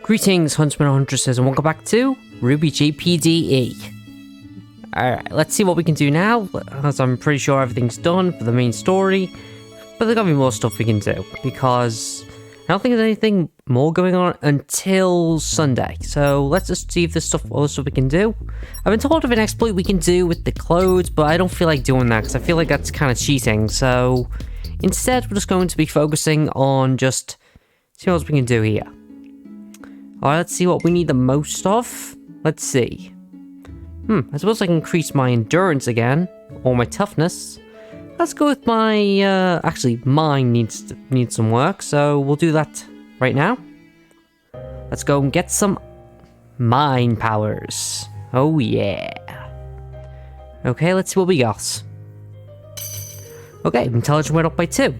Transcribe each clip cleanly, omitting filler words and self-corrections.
Greetings, Huntsman and Huntresses, and welcome back to RWBY-JPDE. Alright, let's see what we can do now, as I'm pretty sure everything's done for the main story. But there's gotta be more stuff we can do, because I don't think there's anything more going on until Sunday. So let's just see if there's other stuff we can do. I've been told of an exploit we can do with the clothes, but I don't feel like doing that, because I feel like that's kind of cheating. So instead, we're just going to be focusing on just seeing what else we can do here. Alright, let's see what we need the most of. Let's see. I suppose I can increase my endurance again, or my toughness. Let's go with my, actually, mine needs some work, so we'll do that right now. Let's go and get some mine powers. Oh yeah. Okay, let's see what we got. Okay, intelligence went up by 2.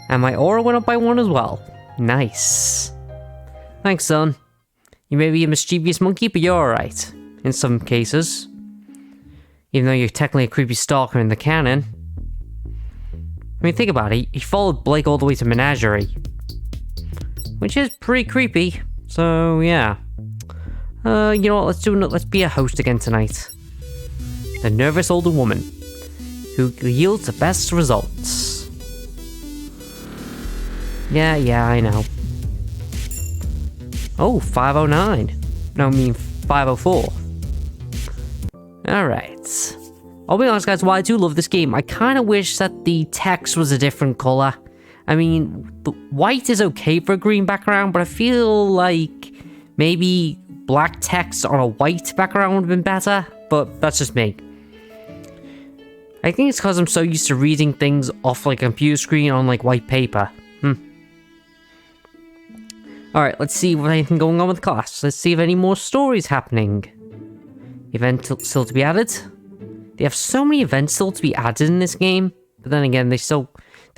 And my aura went up by 1 as well. Nice. Thanks, son. You may be a mischievous monkey, but you're alright. In some cases. Even though you're technically a creepy stalker in the canon. I mean, think about it. He followed Blake all the way to Menagerie. Which is pretty creepy. So, yeah. You know what? Let's be a host again tonight. The nervous older woman. Who yields the best results. Yeah, I know. Oh, 509. No, I mean 504. Alright. I'll be honest, guys, while I do love this game, I kind of wish that the text was a different color. I mean, the white is okay for a green background, but I feel like maybe black text on a white background would have been better, but that's just me. I think it's because I'm so used to reading things off like a computer screen on like white paper. Alright, let's see what anything going on with the class. Let's see if any more stories happening. Event still to be added. They have so many events still to be added in this game. But then again, the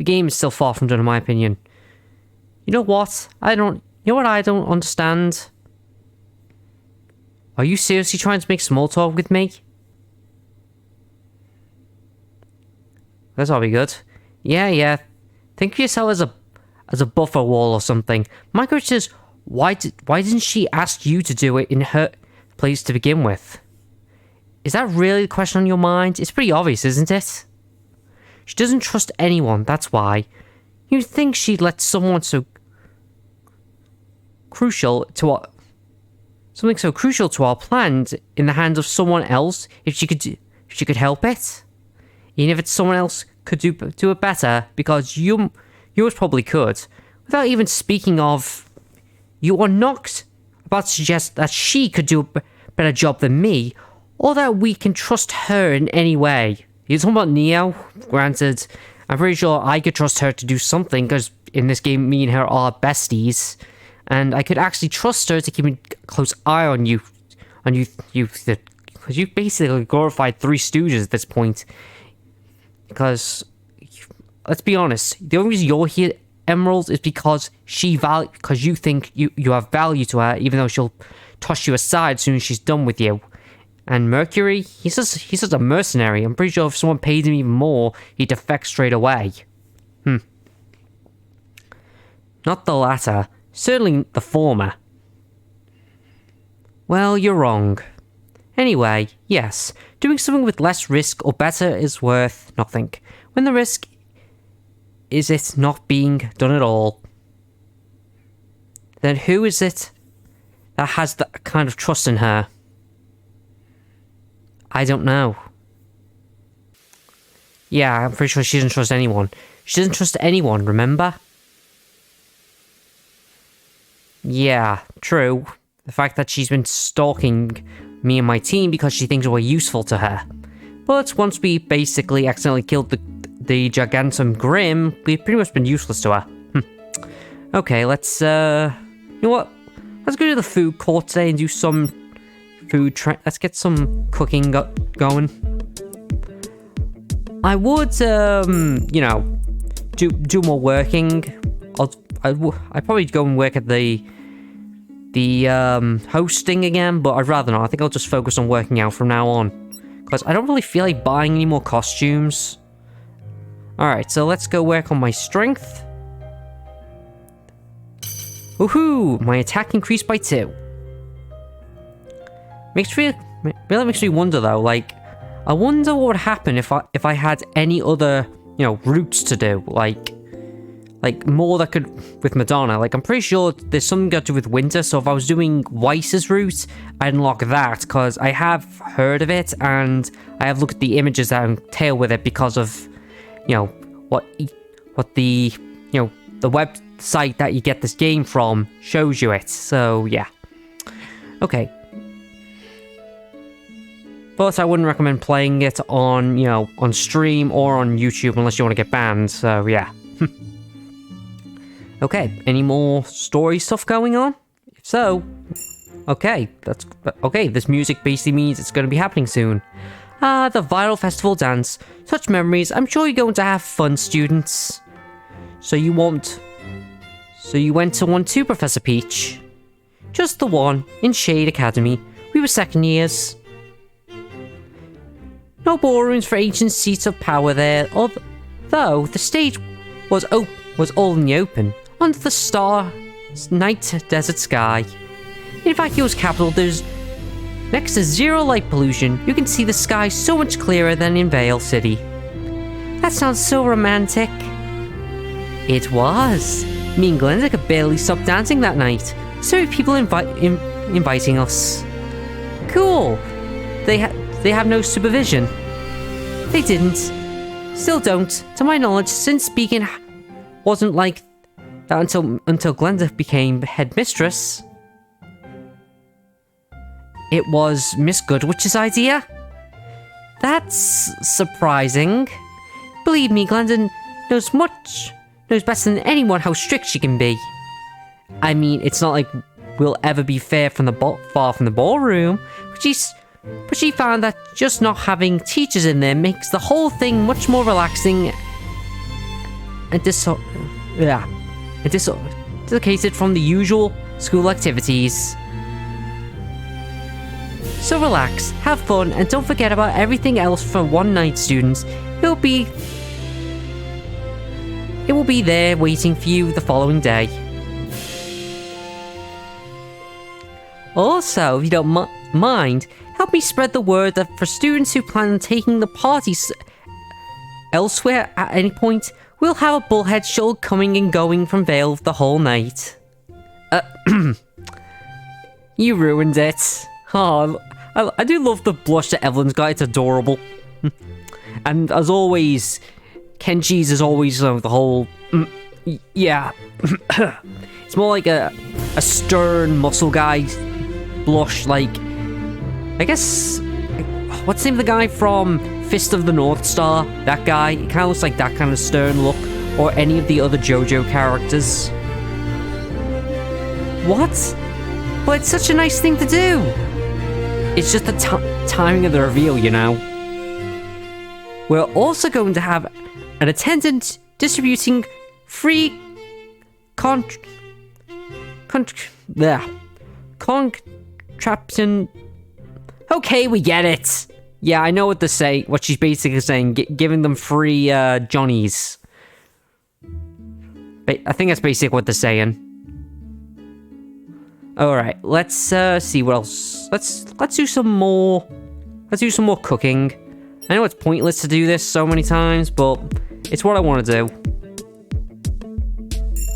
game is still far from done in my opinion. You know what? I don't understand? Are you seriously trying to make small talk with me? That's all be good. Yeah. Think of yourself as a buffer wall or something. My question is, why didn't she ask you to do it in her place to begin with? Is that really the question on your mind? It's pretty obvious, isn't it? She doesn't trust anyone, that's why. You'd think she'd let someone so crucial to our plans in the hands of someone else if she could help it. Even if it's someone else could do it better, because yours probably could. Without even speaking of, you are not about to suggest that she could do a better job than me, or that we can trust her in any way. You're talking about Neo? Granted, I'm pretty sure I could trust her to do something, because in this game, me and her are besties, and I could actually trust her to keep a close eye on you, because you've basically glorified Three Stooges at this point. Because, let's be honest, the only reason you're here, Emerald, is because because you think you have value to her, even though she'll toss you aside as soon as she's done with you. And Mercury, he's just a mercenary. I'm pretty sure if someone paid him even more, he'd defect straight away. Not the latter. Certainly the former. Well, you're wrong. Anyway, yes, doing something with less risk or better is worth nothing. When the risk is it not being done at all. Then who is it that has that kind of trust in her? I don't know. Yeah, I'm pretty sure she doesn't trust anyone. She doesn't trust anyone, remember? Yeah, true. The fact that she's been stalking me and my team because she thinks we're useful to her. But once we basically accidentally killed the Gigantum Grim, we've pretty much been useless to her. Okay, let's, you know what? Let's go to the food court today and do some let's get some cooking going. I would, you know, do more working. I'd probably go and work at the hosting again, but I'd rather not. I think I'll just focus on working out from now on, because I don't really feel like buying any more costumes. Alright, so let's go work on my strength. Woohoo! My attack increased by 2. Really makes me wonder though, like, I wonder what would happen if I had any other, you know, routes to do, like more that could, with Madonna. Like, I'm pretty sure there's something got to do with winter, so if I was doing Weiss's route, I'd unlock that, because I have heard of it, and I have looked at the images that entail with it because of, you know, what the, you know, the website that you get this game from shows you it, so yeah. Okay. But I wouldn't recommend playing it on, you know, on stream or on YouTube unless you want to get banned, so yeah. Okay, any more story stuff going on? If so, okay, this music basically means it's going to be happening soon. The viral festival dance. Such memories, I'm sure you're going to have fun, students. So you went to one too, Professor Peach? Just the one, in Shade Academy. We were second years. No ballrooms for ancient seats of power there, though the stage was all in the open, under the star night desert sky. In Vacuo's capital, there's next to zero light pollution. You can see the sky so much clearer than in Vale City. That sounds so romantic. It was. Me and Glenda could barely stop dancing that night. So many people inviting us. Cool. They have no supervision. They didn't. Still don't. To my knowledge, since speaking wasn't like that until Glenda became headmistress. It was Miss Goodwich's idea? That's surprising. Believe me, Glenda knows better than anyone how strict she can be. I mean, it's not like we'll ever be far from the ballroom, but she found that just not having teachers in there makes the whole thing much more relaxing and dislocated from the usual school activities. So relax, have fun, and don't forget about everything else for one night, students. It will be there waiting for you the following day. Also, if you don't mind, help me spread the word that for students who plan on taking the parties elsewhere at any point, we'll have a bullhead show coming and going from Vale the whole night. You ruined it. Oh, I do love the blush that Evelyn's got. It's adorable. And as always, Kenji's is always the whole... yeah. It's more like a stern muscle guy blush, like... I guess... What's the name of the guy from Fist of the North Star? That guy? It kind of looks like that kind of stern look. Or any of the other JoJo characters. What? But it's such a nice thing to do! It's just the timing of the reveal, you know. We're also going to have an attendant distributing free contraption. Okay, we get it. Yeah, I know what to say. What she's basically saying, giving them free Johnnies. I think that's basically what they're saying. All right, let's see what else. Let's do some more. Let's do some more cooking. I know it's pointless to do this so many times, but it's what I want to do.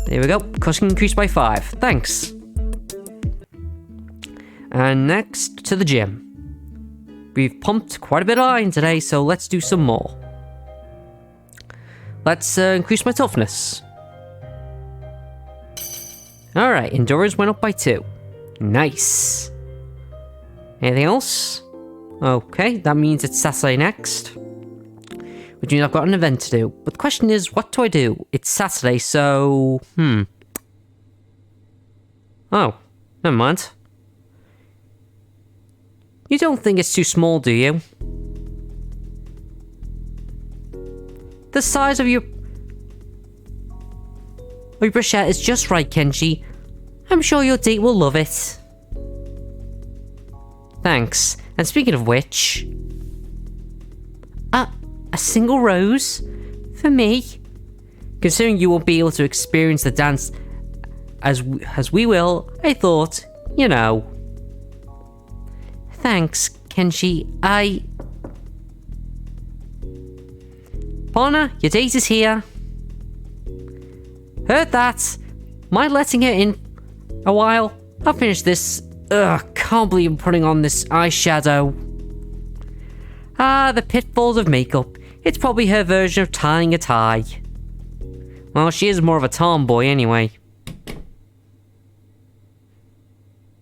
There we go. Cooking increased by 5. Thanks. And next to the gym. We've pumped quite a bit of iron today, so let's do some more. Let's increase my toughness. Alright, endurance went up by 2. Nice. Anything else? Okay, that means it's Saturday next. Which means I've got an event to do. But the question is, what do I do? It's Saturday, so... Oh, never mind. You don't think it's too small, do you? The size of your bruschetta is just right, Kenji. I'm sure your date will love it. Thanks. And speaking of which... a single rose? For me? Considering you won't be able to experience the dance as we will, I thought, you know. Thanks, Kenshi. Partner, your date is here. Heard that. Mind letting her in a while? I'll finish this. Ugh, can't believe I'm putting on this eyeshadow. Ah, the pitfalls of makeup. It's probably her version of tying a tie. Well, she is more of a tomboy anyway.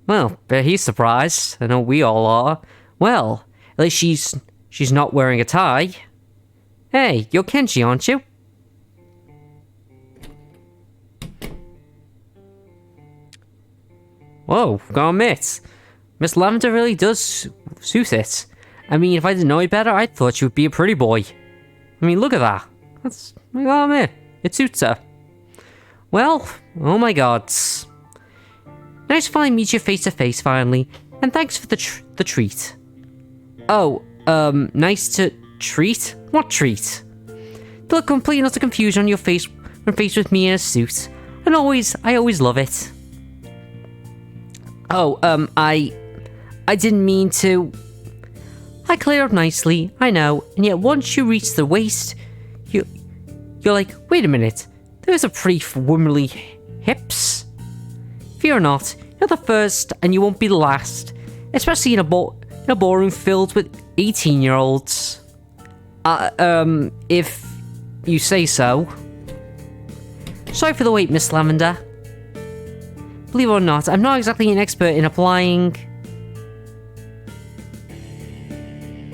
Well, bet he's surprised. I know we all are. Well, at least she's not wearing a tie. Hey, you're Kenshi, aren't you? Whoa, gotta admit, Miss Lavender really does suit it. I mean, if I didn't know it better, I thought she would be a pretty boy. I mean, look at that. I gotta admit, it suits her. Well, oh my god. Nice to finally meet you face to face, finally. And thanks for the treat. Oh, nice to treat? What treat? The look complete and utter confusion on your face when faced with me in a suit. And I always love it. Oh, I didn't mean to. I clear up nicely, I know, and yet once you reach the waist, you're like, wait a minute, those are pretty womanly hips. Fear not, you're the first and you won't be the last, especially in a ballroom filled with 18-year-olds. If you say so. Sorry for the wait, Miss Lavender. Believe it or not, I'm not exactly an expert in applying.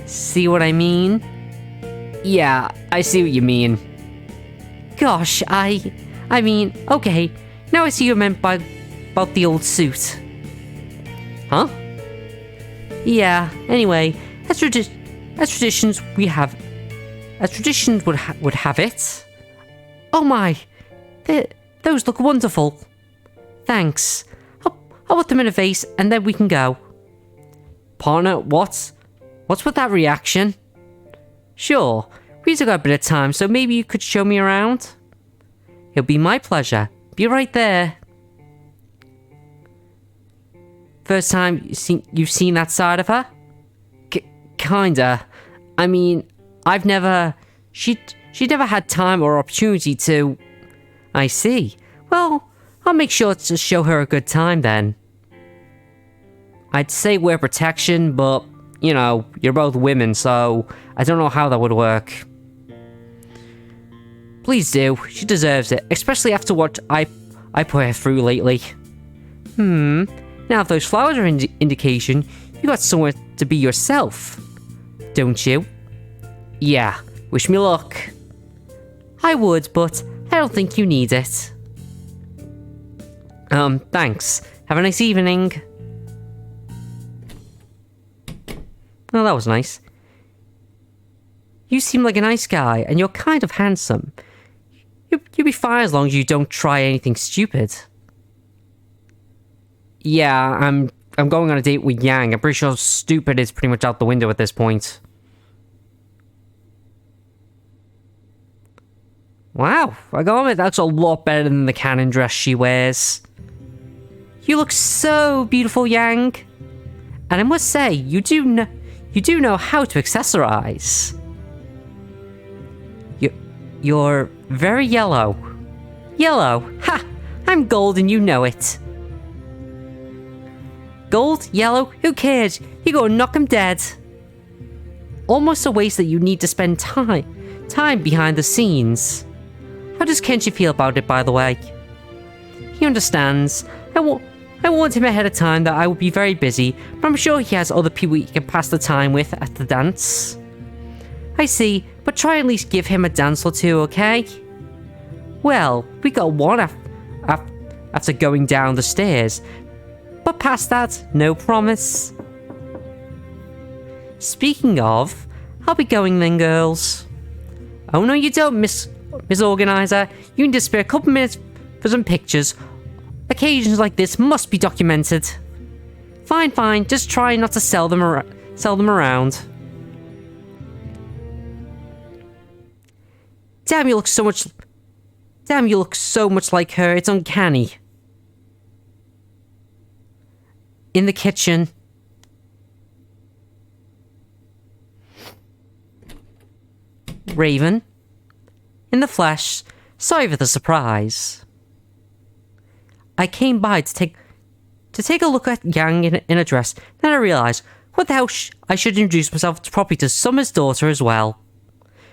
See what I mean? Yeah, I see what you mean. Gosh, I mean, okay, now I see you meant about the old suit. Huh? Yeah, anyway, as traditions would have it. Oh my, those look wonderful. Thanks. I'll put them in a vase and then we can go. Partner, what's with that reaction? Sure, we still got a bit of time, so maybe you could show me around? It'll be my pleasure. Be right there. First time you've seen that side of her? Kinda. I mean, she'd never had time or opportunity to. I see. Well, I'll make sure to show her a good time then. I'd say wear protection, but, you know, you're both women, so I don't know how that would work. Please do. She deserves it, especially after what I put her through lately. Now if those flowers are an indication, you got somewhere to be yourself, don't you? Yeah, wish me luck. I would, but I don't think you need it. Thanks. Have a nice evening. Well, that was nice. You seem like a nice guy, and you're kind of handsome. You'll be fine as long as you don't try anything stupid. Yeah, I'm going on a date with Yang. I'm pretty sure stupid is pretty much out the window at this point. Wow, I gotta admit, that's a lot better than the cannon dress she wears. You look so beautiful, Yang. And I must say, you do know how to accessorize. You're very yellow. Yellow? Ha! I'm gold and you know it. Gold? Yellow? Who cares? You go knock him dead. Almost a waste that you need to spend time behind the scenes. How does Kenshi feel about it, by the way? He understands. I warned him ahead of time that I would be very busy, but I'm sure he has other people he can pass the time with at the dance. I see, but try at least give him a dance or two, okay? Well, we got one after going down the stairs, but past that, no promise. Speaking of, I'll be going then, girls. Oh no you don't, Miss Organizer. You can just spare a couple minutes for some pictures. Occasions like this must be documented. Fine, just try not to sell them around. Damn, you look so much like her, it's uncanny. in the kitchen. Raven, in the flesh. Sorry for the surprise. I came by to take a look at Yang in a dress. Then I realized, what the hell, I should introduce myself properly to Summer's daughter as well.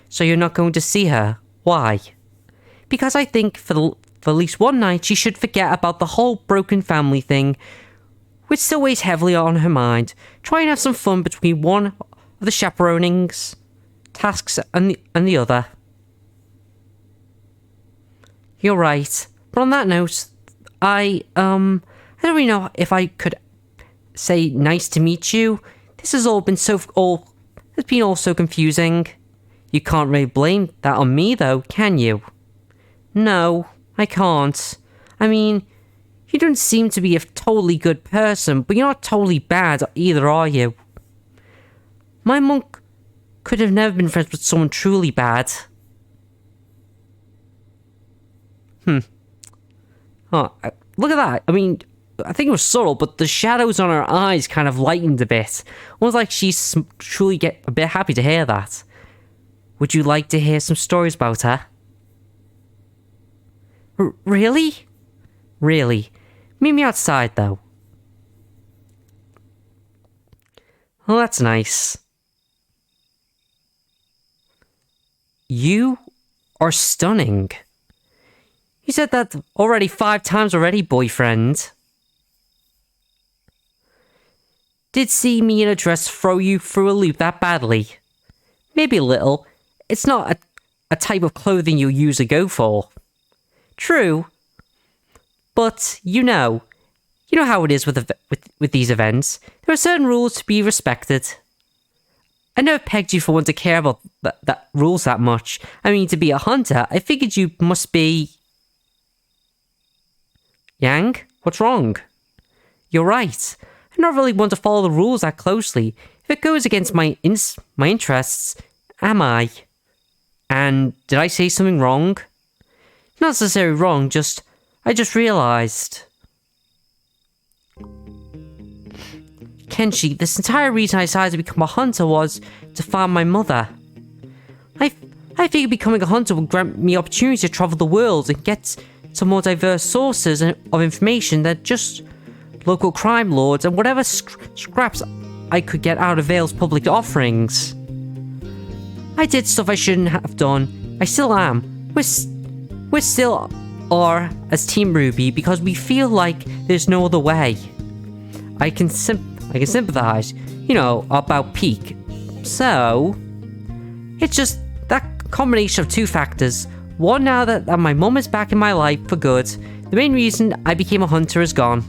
So you're not going to see her? Why? Because I think for at least one night she should forget about the whole broken family thing, which still weighs heavily on her mind. Try and have some fun between one of the chaperonings tasks and the other. You're right. But on that note, I don't really know if I could say nice to meet you. This has all been it's been all so confusing. You can't really blame that on me though, can you? No, I can't. I mean, you don't seem to be a totally good person, but you're not totally bad either, are you? My monk could have never been friends with someone truly bad. Oh, look at that. I mean, I think it was subtle, but the shadows on her eyes kind of lightened a bit. Almost like she's truly a bit happy to hear that. Would you like to hear some stories about her? Really? Really? Meet me outside, though. Well, that's nice. You are stunning. You said that already 5 times already, boyfriend. Did see me in a dress throw you through a loop that badly? Maybe a little. It's not a type of clothing you'll usually go for. True. But, you know how it is with these events. There are certain rules to be respected. I never pegged you for one to care about that rules that much. I mean, to be a hunter, I figured you must be... Yang? What's wrong? You're right. I don't really want to follow the rules that closely. If it goes against my interests, am I? And did I say something wrong? Not necessarily wrong, I just realized. Kenshi, this entire reason I decided to become a hunter was to find my mother. I figured becoming a hunter would grant me opportunity to travel the world and get to more diverse sources of information than just local crime lords and whatever scraps I could get out of Vale's public offerings. I did stuff I shouldn't have done. I still am. We still are as Team RWBY because we feel like there's no other way. I can sympathize, about Peak. So, it's just that combination of 2 factors. One, now that my mum is back in my life for good, the main reason I became a hunter is gone.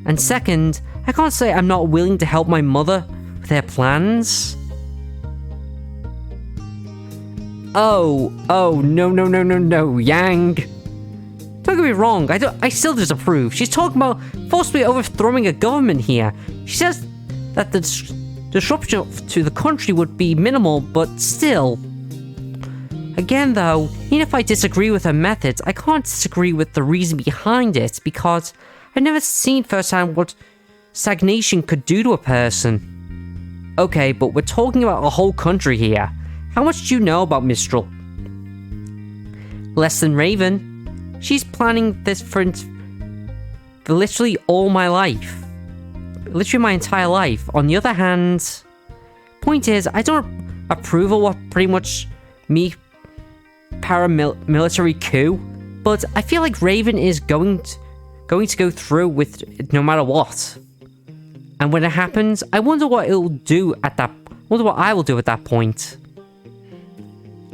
And second, I can't say I'm not willing to help my mother with her plans. Oh, no, Yang. Don't get me wrong, I still disapprove. She's talking about forcibly overthrowing a government here. She says that the disruption to the country would be minimal, but still. Again though, even if I disagree with her methods, I can't disagree with the reason behind it, because I've never seen firsthand what stagnation could do to a person. Okay, but we're talking about a whole country here. How much do you know about Mistral? Less than Raven. She's planning this for literally all my life. Literally my entire life. On the other hand, point is, I don't approve of what pretty much me paramilitary coup, but I feel like Raven is going to go through with it no matter what. And when it happens, I wonder what I will do at that point.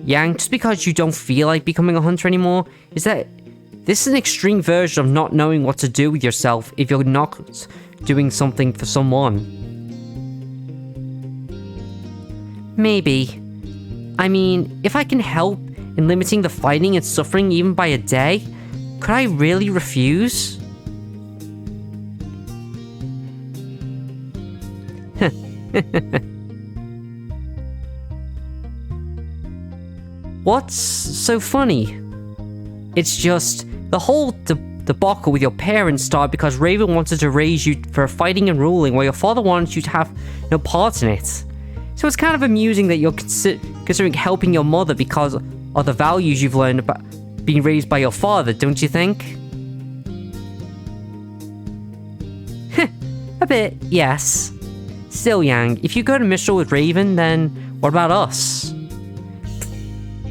Yang, just because you don't feel like becoming a hunter anymore, this is an extreme version of not knowing what to do with yourself if you're not doing something for someone. Maybe. I mean, if I can help in limiting the fighting and suffering even by a day, could I really refuse? What's so funny? It's just the whole debacle with your parents started because Raven wanted to raise you for fighting and ruling, while your father wanted you to have no part in it. So it's kind of amusing that you're considering helping your mother because of the values you've learned about being raised by your father, don't you think? A bit, yes. Still, Yang, if you go to Mistral with Raven, then what about us?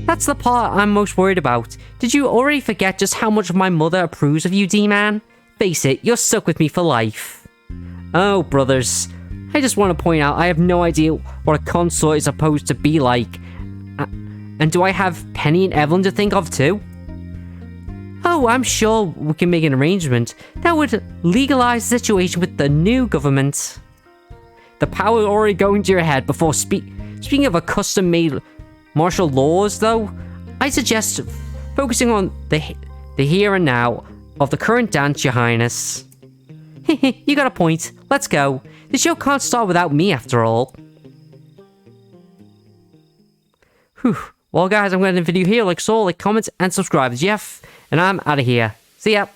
That's the part I'm most worried about. Did you already forget just how much my mother approves of you, D-Man? Face it, you're stuck with me for life. Oh, brothers. I just want to point out I have no idea what a consort is supposed to be like. And do I have Penny and Evelyn to think of too? Oh, I'm sure we can make an arrangement that would legalize the situation with the new government. The power already going to your head before speaking of a custom-made martial laws, though, I suggest focusing on the here and now of the current dance, Your Highness. You got a point. Let's go. The show can't start without me, after all. Whew. Well, guys, I'm going to end the video here. Like so, like, comment, and subscribe. Jeff, and I'm out of here. See ya.